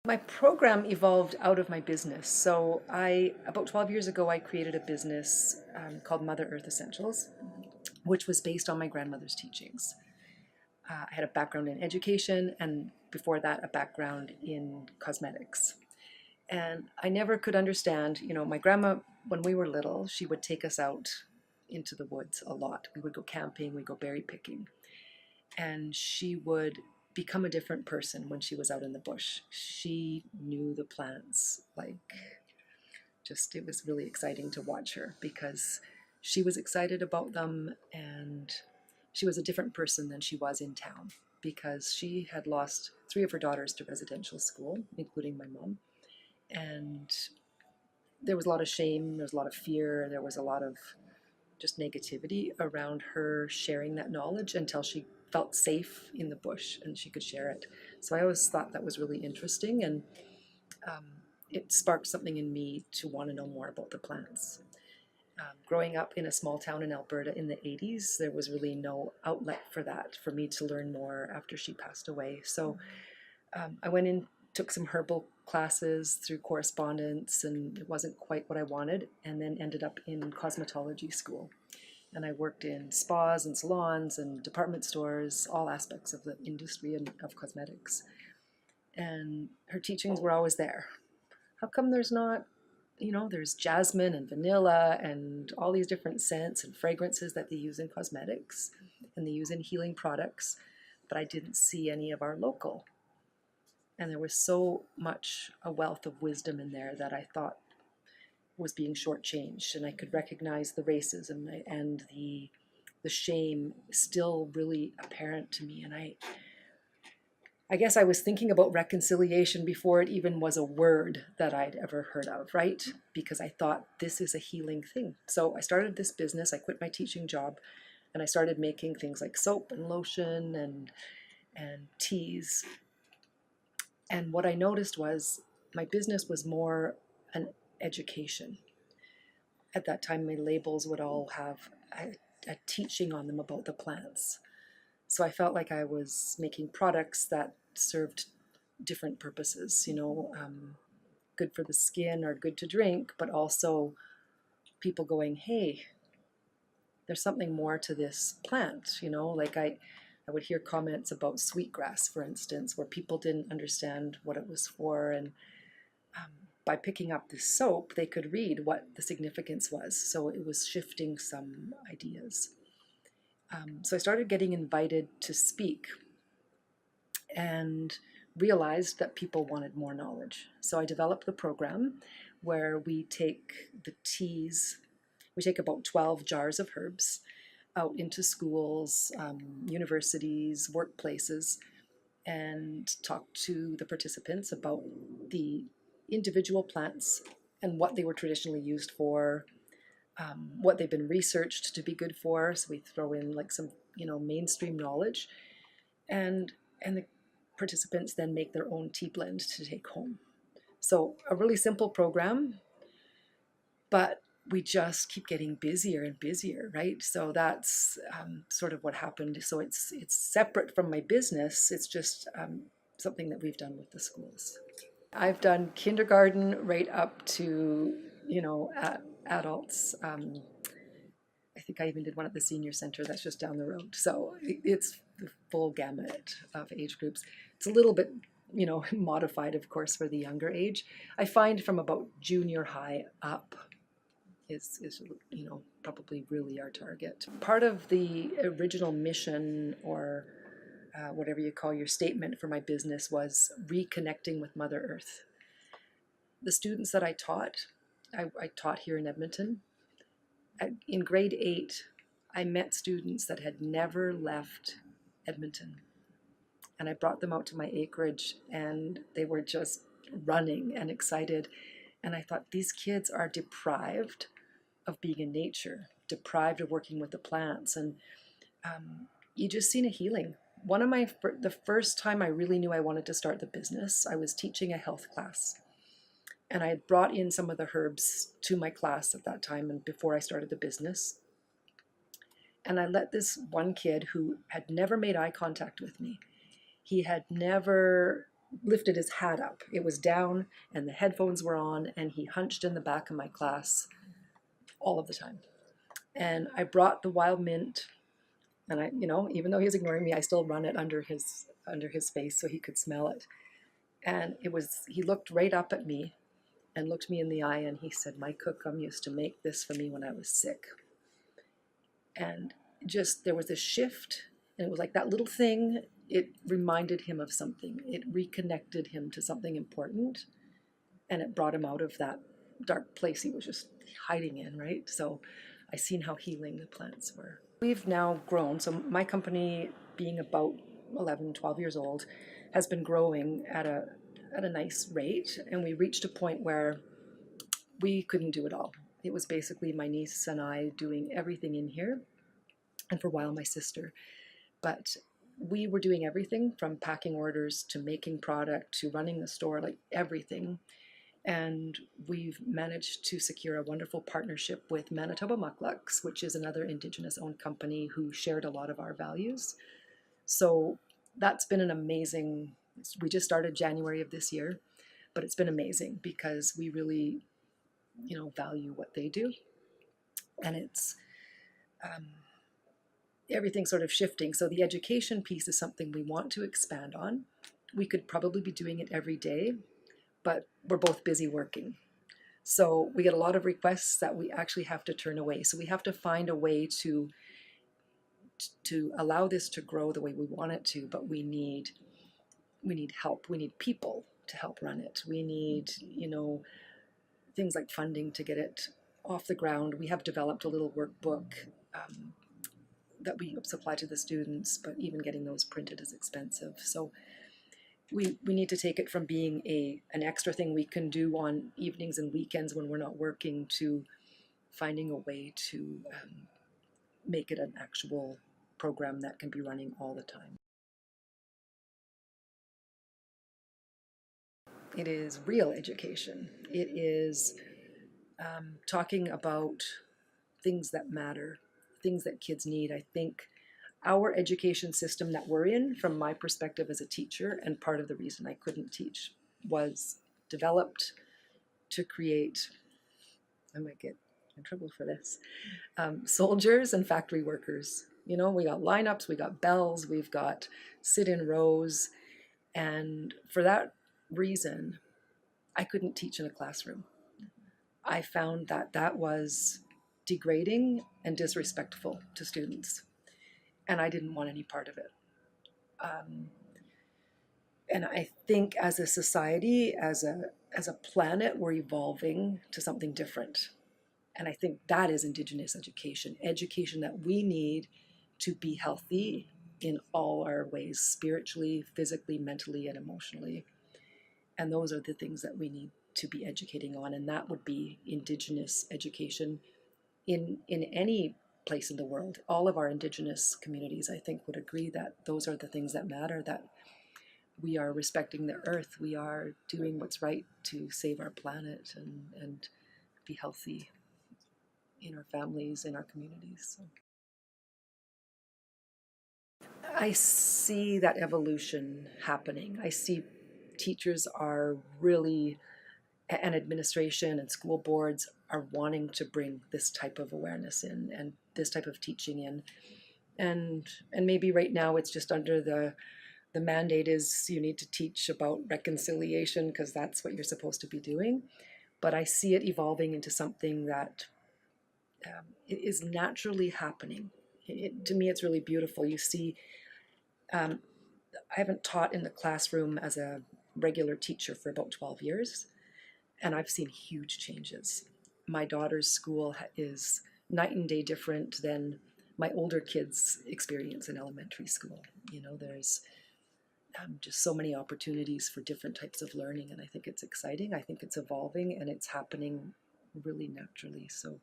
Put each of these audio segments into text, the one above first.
My program evolved out of my business. So about 12 years ago, I created a business called Mother Earth Essentials, which was based on my grandmother's teachings. I had a background in education, and before that, a background in cosmetics. And I never could understand, my grandma, when we were little, she would take us out into the woods a lot. We would go camping, we'd go berry picking. And she would become a different person when she was out in the bush. She knew the plants, like, just, it was really exciting to watch her because she was excited about them, and she was a different person than she was in town because she had lost three of her daughters to residential school, including my mom. And there was a lot of shame, there was a lot of fear, there was a lot of just negativity around her sharing that knowledge until she felt safe in the bush and she could share it. So I always thought that was really interesting, and um, it sparked something in me to want to know more about the plants. Growing up in a small town in Alberta in the 80s, there was really no outlet for that, for me to learn more after she passed away. So I went in, took some herbal classes through correspondence, and it wasn't quite what I wanted, and then ended up in cosmetology school. And I worked in spas and salons and department stores, all aspects of the industry and of cosmetics. And her teachings were always there. How come there's not, there's jasmine and vanilla and all these different scents and fragrances that they use in cosmetics and they use in healing products, but I didn't see any of our local. And there was so much a wealth of wisdom in there that I thought was being shortchanged, and I could recognize the racism and the shame still really apparent to me. And I guess I was thinking about reconciliation before it even was a word that I'd ever heard of, right? Because I thought this is a healing thing. So I started this business, I quit my teaching job, and I started making things like soap and lotion and teas. And what I noticed was my business was more an education. At that time, my labels would all have a teaching on them about the plants. So I felt like I was making products that served different purposes, good for the skin or good to drink, but also people going, hey, there's something more to this plant, like I would hear comments about sweetgrass, for instance, where people didn't understand what it was for. And by picking up this soap, they could read what the significance was. So it was shifting some ideas. So I started getting invited to speak and realized that people wanted more knowledge. So I developed the program where we take the teas, we take about 12 jars of herbs out into schools, universities, workplaces, and talk to the participants about the individual plants and what they were traditionally used for, what they've been researched to be good for. So we throw in like some, mainstream knowledge, and the participants then make their own tea blend to take home. So a really simple program, but we just keep getting busier and busier, right? So that's sort of what happened. So it's separate from my business. It's just something that we've done with the schools. I've done kindergarten right up to adults. I think I even did one at the senior center that's just down the road. So it's the full gamut of age groups. It's a little bit, modified, of course, for the younger age. I find from about junior high up is probably really our target. Part of the original mission, or whatever you call your statement for my business, was reconnecting with Mother Earth. The students that I taught, I taught here in Edmonton. In grade 8, I met students that had never left Edmonton. And I brought them out to my acreage, and they were just running and excited. And I thought, these kids are deprived of being in nature, deprived of working with the plants. And you just seen a healing. The first time I really knew I wanted to start the business, I was teaching a health class. And I had brought in some of the herbs to my class at that time and before I started the business. And I let this one kid who had never made eye contact with me, he had never lifted his hat up. It was down and the headphones were on, and he hunched in the back of my class all of the time. And I brought the wild mint, and I, even though he was ignoring me, I still run it under his face so he could smell it. And he looked right up at me and looked me in the eye, and he said, "My cookum used to make this for me when I was sick." And just there was a shift, and it was like that little thing, it reminded him of something. It reconnected him to something important, and it brought him out of that dark place he was just hiding in, right? So I seen how healing the plants were. We've now grown. So my company, being about 11, 12 years old, has been growing at a nice rate. And we reached a point where we couldn't do it all. It was basically my niece and I doing everything in here, and for a while my sister. But we were doing everything from packing orders to making product to running the store, like everything. And we've managed to secure a wonderful partnership with Manitoba Mucklucks, which is another Indigenous owned company who shared a lot of our values. So that's been an amazing, we just started January of this year, but it's been amazing because we really, value what they do. And it's everything sort of shifting. So the education piece is something we want to expand on. We could probably be doing it every day, but we're both busy working. So we get a lot of requests that we actually have to turn away. So we have to find a way to allow this to grow the way we want it to, but we need help. We need people to help run it. We need, things like funding to get it off the ground. We have developed a little workbook that we supply to the students, but even getting those printed is expensive. So we need to take it from being an extra thing we can do on evenings and weekends when we're not working to finding a way to make it an actual program that can be running all the time. It is real education. It is talking about things that matter, things that kids need. I think our education system that we're in, from my perspective as a teacher, and part of the reason I couldn't teach, was developed to create, I might get in trouble for this, soldiers and factory workers. We got lineups, we got bells, we've got sit-in rows. And for that reason, I couldn't teach in a classroom. I found that was degrading and disrespectful to students, and I didn't want any part of it. And I think as a society, as a planet, we're evolving to something different. And I think that is Indigenous education that we need to be healthy in all our ways, spiritually, physically, mentally, and emotionally. And those are the things that we need to be educating on. And that would be Indigenous education in any place in the world. All of our Indigenous communities, I think, would agree that those are the things that matter, that we are respecting the earth, we are doing what's right to save our planet and be healthy in our families, in our communities. So I see that evolution happening. I see teachers are really, and administration and school boards are wanting to bring this type of awareness in and this type of teaching in. And maybe right now it's just under the mandate is you need to teach about reconciliation because that's what you're supposed to be doing. But I see it evolving into something that it is naturally happening. To me, it's really beautiful. You see, I haven't taught in the classroom as a regular teacher for about 12 years, and I've seen huge changes. My daughter's school is night and day different than my older kids' experience in elementary school. There's just so many opportunities for different types of learning, and I think it's exciting. I think it's evolving, and it's happening really naturally. So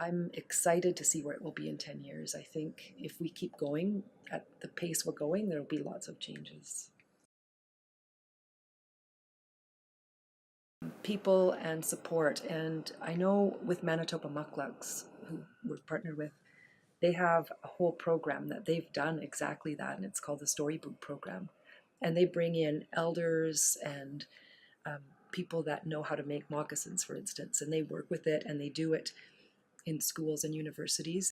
I'm excited to see where it will be in 10 years. I think if we keep going at the pace we're going, there will be lots of changes. People and support. And I know with Manitoba Mucklucks, who we're partnered with, they have a whole program that they've done exactly that, and it's called the Storybook program. And they bring in elders and people that know how to make moccasins, for instance, and they work with it and they do it in schools and universities.